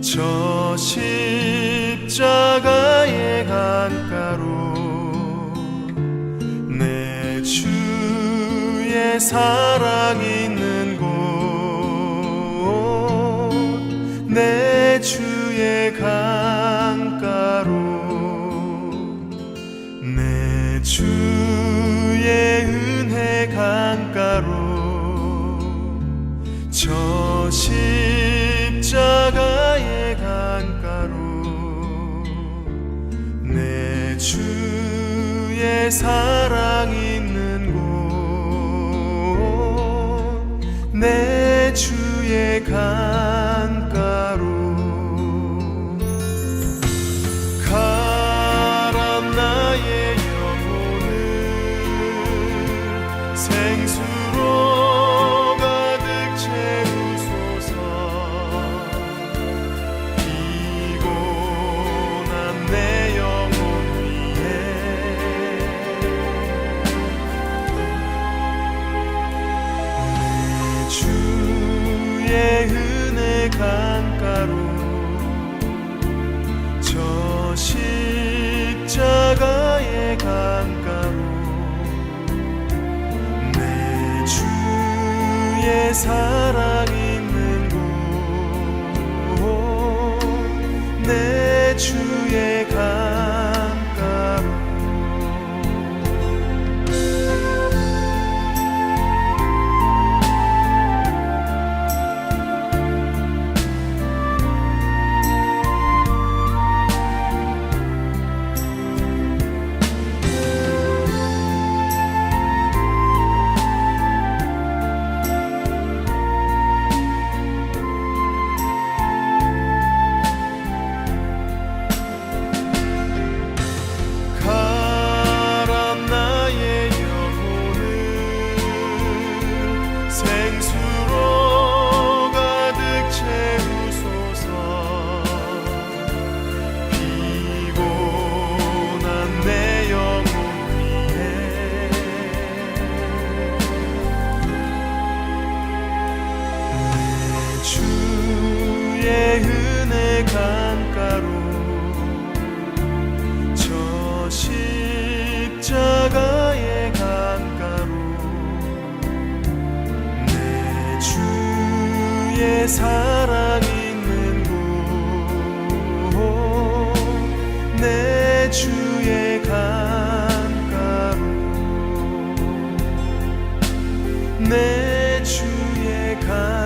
저 십자가의 강가로 내 주의 사랑 있는 곳, 내 주의 강가로 내 주의 은혜 강가로 저 십자가의 강가로 내 주의 사랑 있는 곳, 내 주의 강가로 가람 나의 영혼을 생수로 강가로 저 십자가의 강가로 내 주의 사랑 있는 곳, 내 주의 강가로 생수로 가득 채우소서. 피곤한 내 영혼 위에 내 주의 은혜 강가로 저 십자가의 강가로 주의 사랑 있는 곳, 내 주의 강가로 내 주의 강가로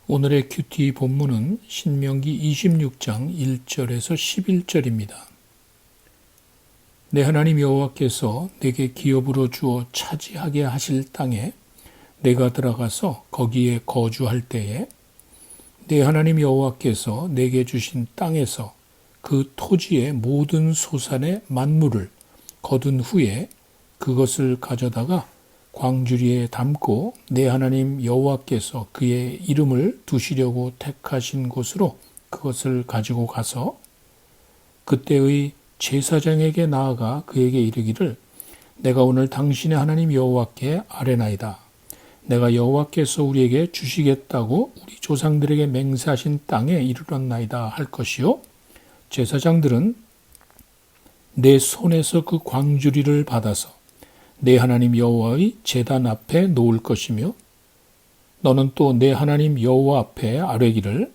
오늘의 큐티 본문은 신명기 26장 1절에서 11절입니다. 내 하나님 여호와께서 내게 기업으로 주어 차지하게 하실 땅에 내가 들어가서 거기에 거주할 때에 내 하나님 여호와께서 내게 주신 땅에서 그 토지의 모든 소산의 만물을 거둔 후에 그것을 가져다가 광주리에 담고 내 하나님 여호와께서 그의 이름을 두시려고 택하신 곳으로 그것을 가지고 가서 그때의 제사장에게 나아가 그에게 이르기를 내가 오늘 당신의 하나님 여호와께 아뢰나이다. 내가 여호와께서 우리에게 주시겠다고 우리 조상들에게 맹세하신 땅에 이르렀나이다 할 것이요. 제사장들은 내 손에서 그 광주리를 받아서 내 하나님 여호와의 제단 앞에 놓을 것이며 너는 또 내 하나님 여호와 앞에 아뢰기를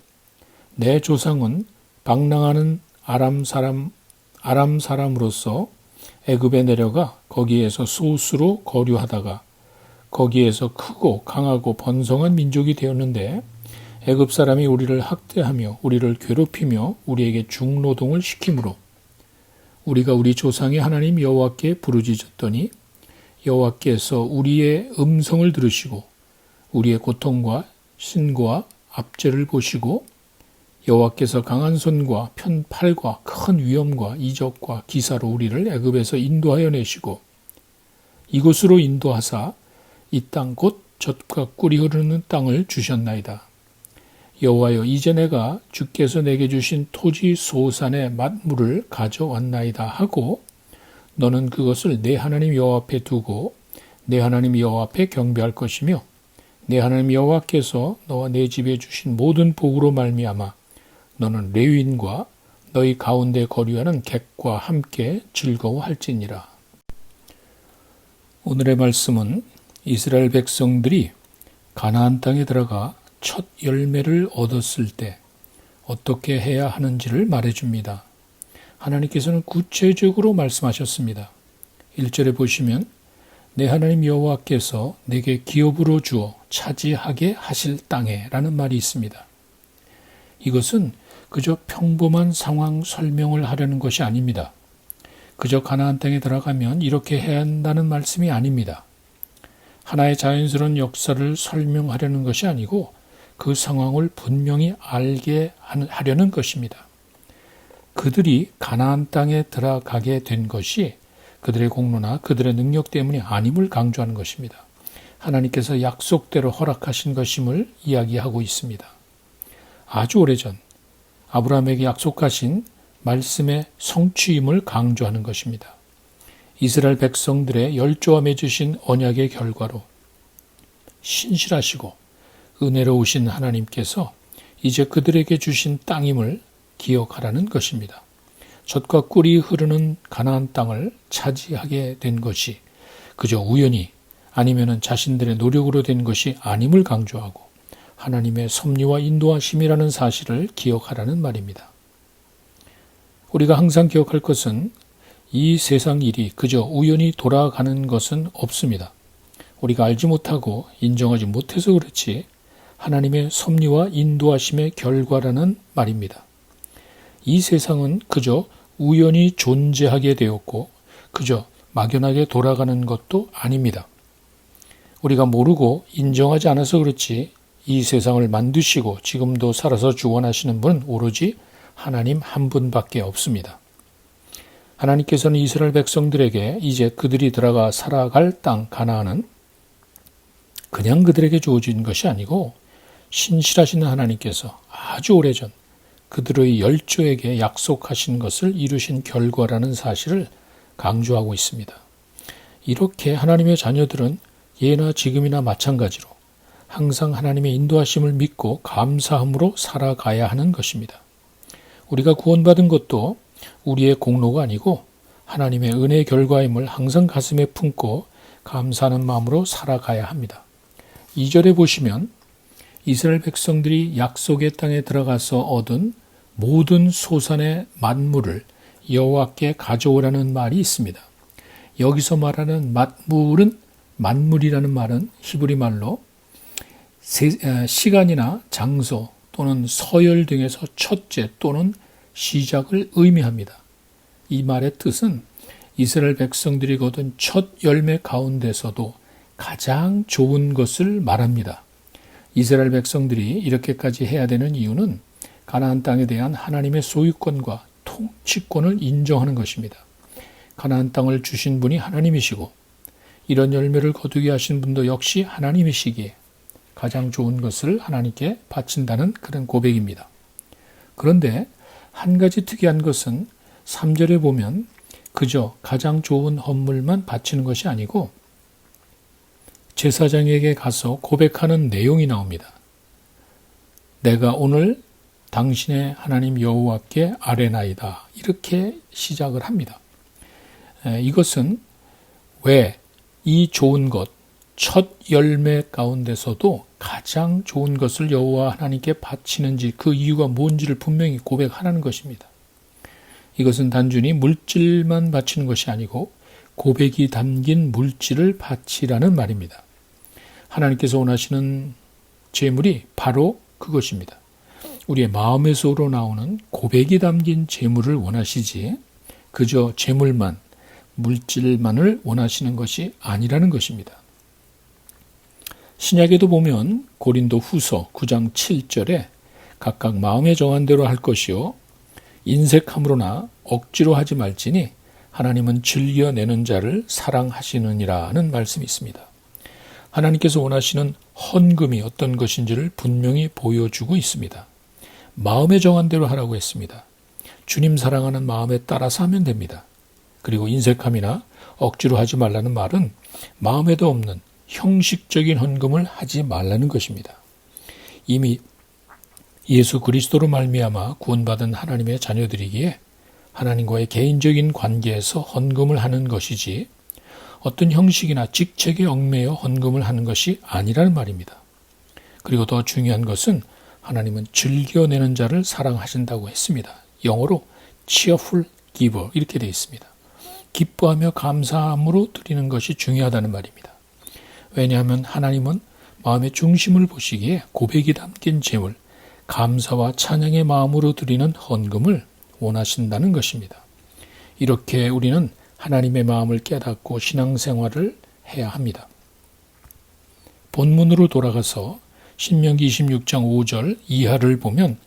내 조상은 방랑하는 아람 사람으로서 애굽에 내려가 거기에서 소수로 거류하다가 거기에서 크고 강하고 번성한 민족이 되었는데 애굽 사람이 우리를 학대하며 우리를 괴롭히며 우리에게 중노동을 시키므로 우리가 우리 조상의 하나님 여호와께 부르짖었더니 여호와께서 우리의 음성을 들으시고 우리의 고통과 신고와 압제를 보시고 여호와께서 강한 손과 편팔과 큰 위엄과 이적과 기사로 우리를 애굽에서 인도하여 내시고 이곳으로 인도하사 이 땅 곧 젖과 꿀이 흐르는 땅을 주셨나이다. 여호와여 이제 내가 주께서 내게 주신 토지 소산의 만물을 가져왔나이다 하고 너는 그것을 내 하나님 여호와 앞에 두고 내 하나님 여호와 앞에 경배할 것이며 내 하나님 여호와께서 너와 내 집에 주신 모든 복으로 말미암아 너는 레위인과 너희 가운데 거류하는 객과 함께 즐거워할지니라. 오늘의 말씀은 이스라엘 백성들이 가나안 땅에 들어가 첫 열매를 얻었을 때 어떻게 해야 하는지를 말해줍니다. 하나님께서는 구체적으로 말씀하셨습니다. 1절에 보시면 내 하나님 여호와께서 내게 기업으로 주어 차지하게 하실 땅에 라는 말이 있습니다. 이것은 그저 평범한 상황 설명을 하려는 것이 아닙니다. 그저 가나안 땅에 들어가면 이렇게 해야 한다는 말씀이 아닙니다. 하나의 자연스러운 역사를 설명하려는 것이 아니고 그 상황을 분명히 알게 하려는 것입니다. 그들이 가나안 땅에 들어가게 된 것이 그들의 공로나 그들의 능력 때문이 아님을 강조하는 것입니다. 하나님께서 약속대로 허락하신 것임을 이야기하고 있습니다. 아주 오래전 아브라함에게 약속하신 말씀의 성취임을 강조하는 것입니다. 이스라엘 백성들의 열조와 맺으신 언약의 결과로 신실하시고 은혜로우신 하나님께서 이제 그들에게 주신 땅임을 기억하라는 것입니다. 젖과 꿀이 흐르는 가나안 땅을 차지하게 된 것이 그저 우연히 아니면 자신들의 노력으로 된 것이 아님을 강조하고 하나님의 섭리와 인도하심이라는 사실을 기억하라는 말입니다. 우리가 항상 기억할 것은 이 세상 일이 그저 우연히 돌아가는 것은 없습니다. 우리가 알지 못하고 인정하지 못해서 그렇지 하나님의 섭리와 인도하심의 결과라는 말입니다. 이 세상은 그저 우연히 존재하게 되었고 그저 막연하게 돌아가는 것도 아닙니다. 우리가 모르고 인정하지 않아서 그렇지 이 세상을 만드시고 지금도 살아서 주관하시는 분은 오로지 하나님 한 분밖에 없습니다. 하나님께서는 이스라엘 백성들에게 이제 그들이 들어가 살아갈 땅 가나안은 그냥 그들에게 주어진 것이 아니고 신실하신 하나님께서 아주 오래전 그들의 열조에게 약속하신 것을 이루신 결과라는 사실을 강조하고 있습니다. 이렇게 하나님의 자녀들은 예나 지금이나 마찬가지로 항상 하나님의 인도하심을 믿고 감사함으로 살아가야 하는 것입니다. 우리가 구원받은 것도 우리의 공로가 아니고 하나님의 은혜의 결과임을 항상 가슴에 품고 감사하는 마음으로 살아가야 합니다. 2절에 보시면 이스라엘 백성들이 약속의 땅에 들어가서 얻은 모든 소산의 만물을 여호와께 가져오라는 말이 있습니다. 여기서 말하는 만물이라는 말은 히브리 말로 시간이나 장소 또는 서열 등에서 첫째 또는 시작을 의미합니다. 이 말의 뜻은 이스라엘 백성들이 거둔 첫 열매 가운데서도 가장 좋은 것을 말합니다. 이스라엘 백성들이 이렇게까지 해야 되는 이유는 가나안 땅에 대한 하나님의 소유권과 통치권을 인정하는 것입니다. 가나안 땅을 주신 분이 하나님이시고 이런 열매를 거두게 하신 분도 역시 하나님이시기에 가장 좋은 것을 하나님께 바친다는 그런 고백입니다. 그런데 한 가지 특이한 것은 3절에 보면 그저 가장 좋은 헌물만 바치는 것이 아니고 제사장에게 가서 고백하는 내용이 나옵니다. 내가 오늘 당신의 하나님 여호와께 아뢰나이다. 이렇게 시작을 합니다. 이것은 왜 이 좋은 것, 첫 열매 가운데서도 가장 좋은 것을 여호와 하나님께 바치는지 그 이유가 뭔지를 분명히 고백하라는 것입니다. 이것은 단순히 물질만 바치는 것이 아니고 고백이 담긴 물질을 바치라는 말입니다. 하나님께서 원하시는 제물이 바로 그것입니다. 우리의 마음에서 우러나오는 고백이 담긴 제물을 원하시지 그저 제물만, 물질만을 원하시는 것이 아니라는 것입니다. 신약에도 보면 고린도 후서 9장 7절에 각각 마음에 정한 대로 할 것이요 인색함으로나 억지로 하지 말지니 하나님은 즐겨내는 자를 사랑하시느니라는 말씀이 있습니다. 하나님께서 원하시는 헌금이 어떤 것인지를 분명히 보여주고 있습니다. 마음에 정한 대로 하라고 했습니다. 주님 사랑하는 마음에 따라서 하면 됩니다. 그리고 인색함이나 억지로 하지 말라는 말은 마음에도 없는 형식적인 헌금을 하지 말라는 것입니다. 이미 예수 그리스도로 말미암아 구원받은 하나님의 자녀들이기에 하나님과의 개인적인 관계에서 헌금을 하는 것이지 어떤 형식이나 직책에 얽매여 헌금을 하는 것이 아니라는 말입니다. 그리고 더 중요한 것은 하나님은 즐겨내는 자를 사랑하신다고 했습니다. 영어로 cheerful giver 이렇게 되어 있습니다. 기뻐하며 감사함으로 드리는 것이 중요하다는 말입니다. 왜냐하면 하나님은 마음의 중심을 보시기에 고백이 담긴 제물, 감사와 찬양의 마음으로 드리는 헌금을 원하신다는 것입니다. 이렇게 우리는 하나님의 마음을 깨닫고 신앙생활을 해야 합니다. 본문으로 돌아가서 신명기 26장 5절 이하를 보면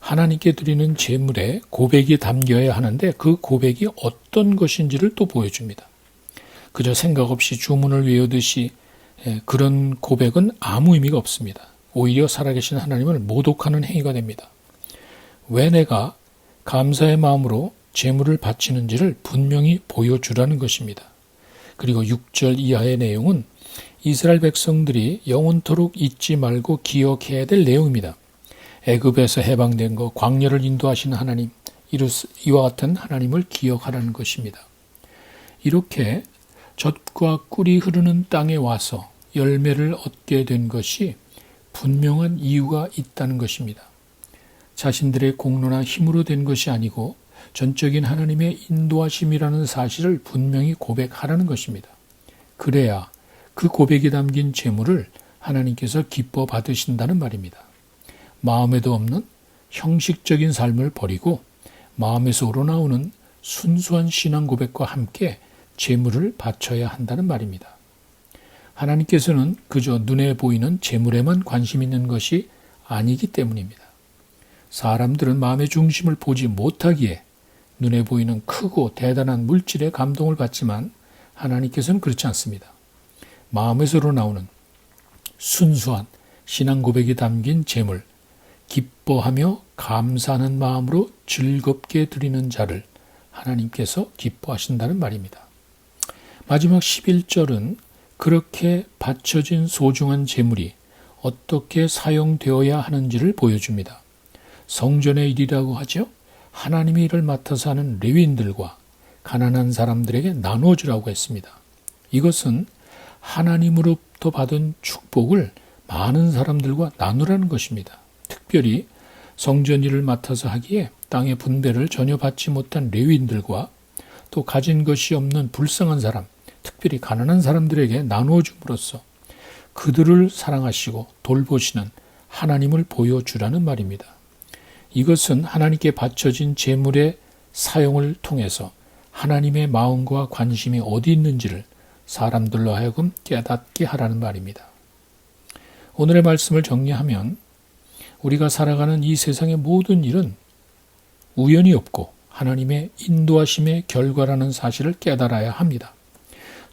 하나님께 드리는 제물에 고백이 담겨야 하는데 그 고백이 어떤 것인지를 또 보여줍니다. 그저 생각 없이 주문을 외우듯이 그런 고백은 아무 의미가 없습니다. 오히려 살아계신 하나님을 모독하는 행위가 됩니다. 왜 내가 감사의 마음으로 제물을 바치는지를 분명히 보여주라는 것입니다. 그리고 6절 이하의 내용은 이스라엘 백성들이 영원토록 잊지 말고 기억해야 될 내용입니다. 애굽에서 해방된 것, 광야를 인도하시는 하나님, 이와 같은 하나님을 기억하라는 것입니다. 이렇게 젖과 꿀이 흐르는 땅에 와서 열매를 얻게 된 것이 분명한 이유가 있다는 것입니다. 자신들의 공로나 힘으로 된 것이 아니고 전적인 하나님의 인도하심이라는 사실을 분명히 고백하라는 것입니다. 그래야 그 고백이 담긴 제물을 하나님께서 기뻐 받으신다는 말입니다. 마음에도 없는 형식적인 삶을 버리고 마음에서 우러나오는 순수한 신앙 고백과 함께 제물을 바쳐야 한다는 말입니다. 하나님께서는 그저 눈에 보이는 제물에만 관심 있는 것이 아니기 때문입니다. 사람들은 마음의 중심을 보지 못하기에 눈에 보이는 크고 대단한 물질에 감동을 받지만 하나님께서는 그렇지 않습니다. 마음에서 우러나오는 순수한 신앙 고백이 담긴 제물, 기뻐하며 감사하는 마음으로 즐겁게 드리는 자를 하나님께서 기뻐하신다는 말입니다. 마지막 11절은 그렇게 바쳐진 소중한 제물이 어떻게 사용되어야 하는지를 보여줍니다. 성전의 일이라고 하죠. 하나님의 일을 맡아서 하는 레위인들과 가난한 사람들에게 나눠주라고 했습니다. 이것은 하나님으로부터 받은 축복을 많은 사람들과 나누라는 것입니다. 특별히 성전 일을 맡아서 하기에 땅의 분배를 전혀 받지 못한 레위인들과 또 가진 것이 없는 불쌍한 사람, 특별히 가난한 사람들에게 나누어 줌으로써 그들을 사랑하시고 돌보시는 하나님을 보여주라는 말입니다. 이것은 하나님께 바쳐진 제물의 사용을 통해서 하나님의 마음과 관심이 어디 있는지를 사람들로 하여금 깨닫게 하라는 말입니다. 오늘의 말씀을 정리하면 우리가 살아가는 이 세상의 모든 일은 우연이 없고 하나님의 인도하심의 결과라는 사실을 깨달아야 합니다.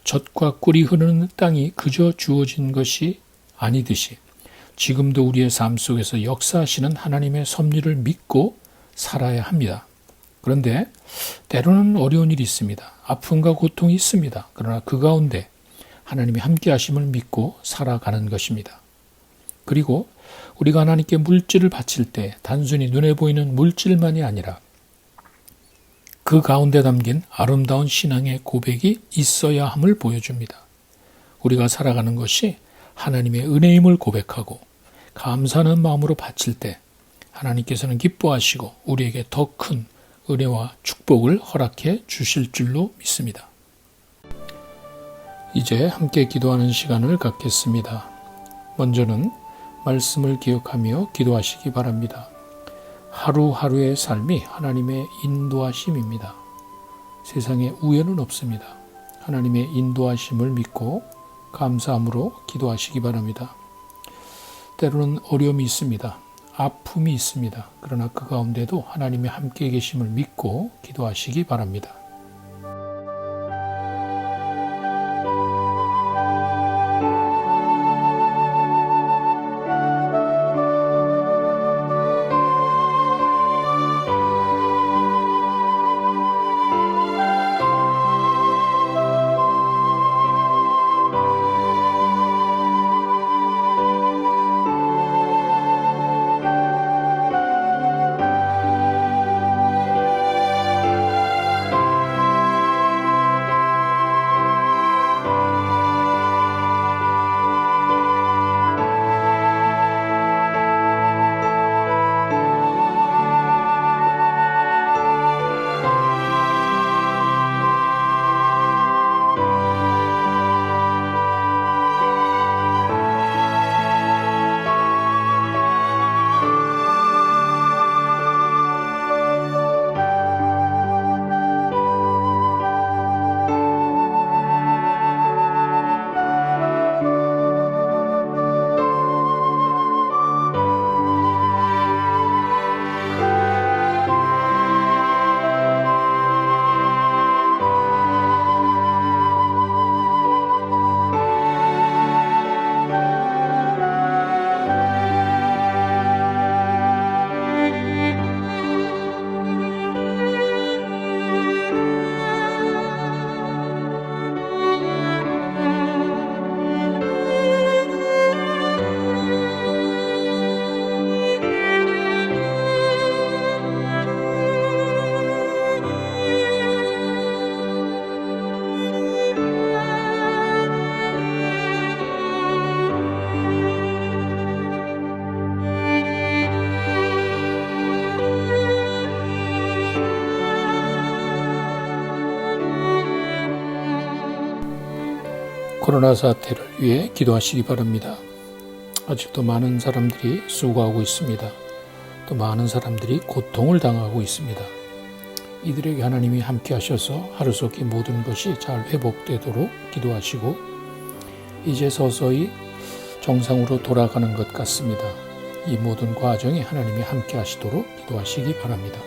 젖과 꿀이 흐르는 땅이 그저 주어진 것이 아니듯이 지금도 우리의 삶 속에서 역사하시는 하나님의 섭리를 믿고 살아야 합니다. 그런데 때로는 어려운 일이 있습니다. 아픔과 고통이 있습니다. 그러나 그 가운데 하나님이 함께 하심을 믿고 살아가는 것입니다. 그리고 우리가 하나님께 물질을 바칠 때 단순히 눈에 보이는 물질만이 아니라 그 가운데 담긴 아름다운 신앙의 고백이 있어야 함을 보여줍니다. 우리가 살아가는 것이 하나님의 은혜임을 고백하고 감사하는 마음으로 바칠 때 하나님께서는 기뻐하시고 우리에게 더 큰 은혜와 축복을 허락해 주실 줄로 믿습니다. 이제 함께 기도하는 시간을 갖겠습니다. 먼저는 말씀을 기억하며 기도하시기 바랍니다. 하루하루의 삶이 하나님의 인도하심입니다. 세상에 우연은 없습니다. 하나님의 인도하심을 믿고 감사함으로 기도하시기 바랍니다. 때로는 어려움이 있습니다. 아픔이 있습니다. 그러나 그 가운데도 하나님의 함께 계심을 믿고 기도하시기 바랍니다. 코로나 사태를 위해 기도하시기 바랍니다. 아직도 많은 사람들이 수고하고 있습니다. 또 많은 사람들이 고통을 당하고 있습니다. 이들에게 하나님이 함께 하셔서 하루속히 모든 것이 잘 회복되도록 기도하시고 이제 서서히 정상으로 돌아가는 것 같습니다. 이 모든 과정에 하나님이 함께 하시도록 기도하시기 바랍니다.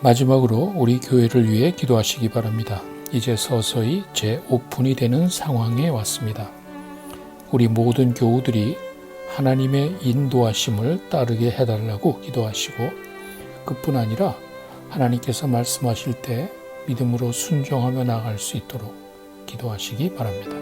마지막으로 우리 교회를 위해 기도하시기 바랍니다. 이제 서서히 재오픈이 되는 상황에 왔습니다. 우리 모든 교우들이 하나님의 인도하심을 따르게 해달라고 기도하시고, 그뿐 아니라 하나님께서 말씀하실 때 믿음으로 순종하며 나아갈 수 있도록 기도하시기 바랍니다.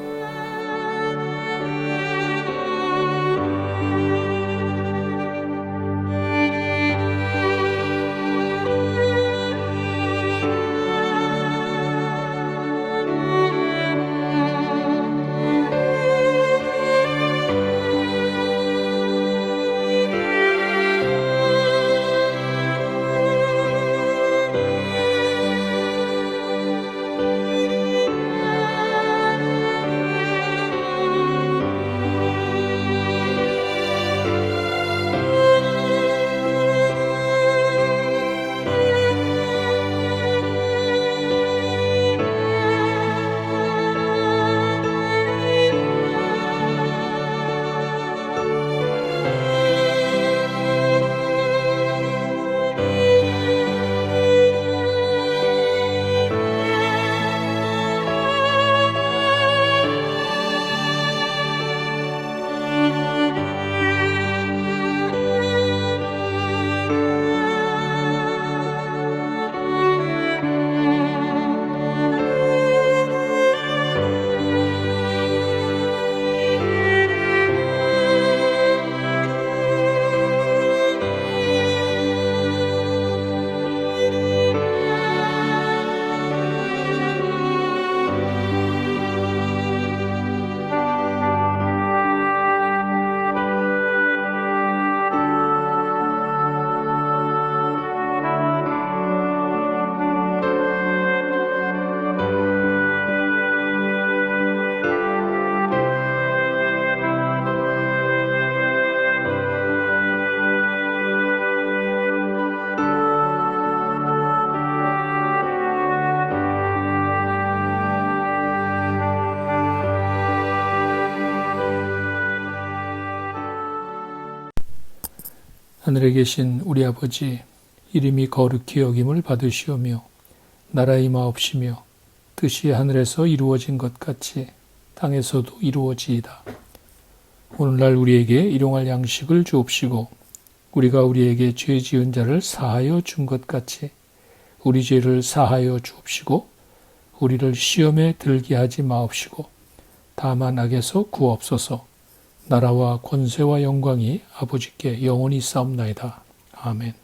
하늘에 계신 우리 아버지, 이름이 거룩히 여김을 받으시오며 나라의 마옵시며 뜻이 하늘에서 이루어진 것 같이 땅에서도 이루어지이다. 오늘날 우리에게 일용할 양식을 주옵시고 우리가 우리에게 죄 지은 자를 사하여 준 것 같이 우리 죄를 사하여 주옵시고 우리를 시험에 들게 하지 마옵시고 다만 악에서 구하옵소서. 나라와 권세와 영광이 아버지께 영원히 싸움나이다. 아멘.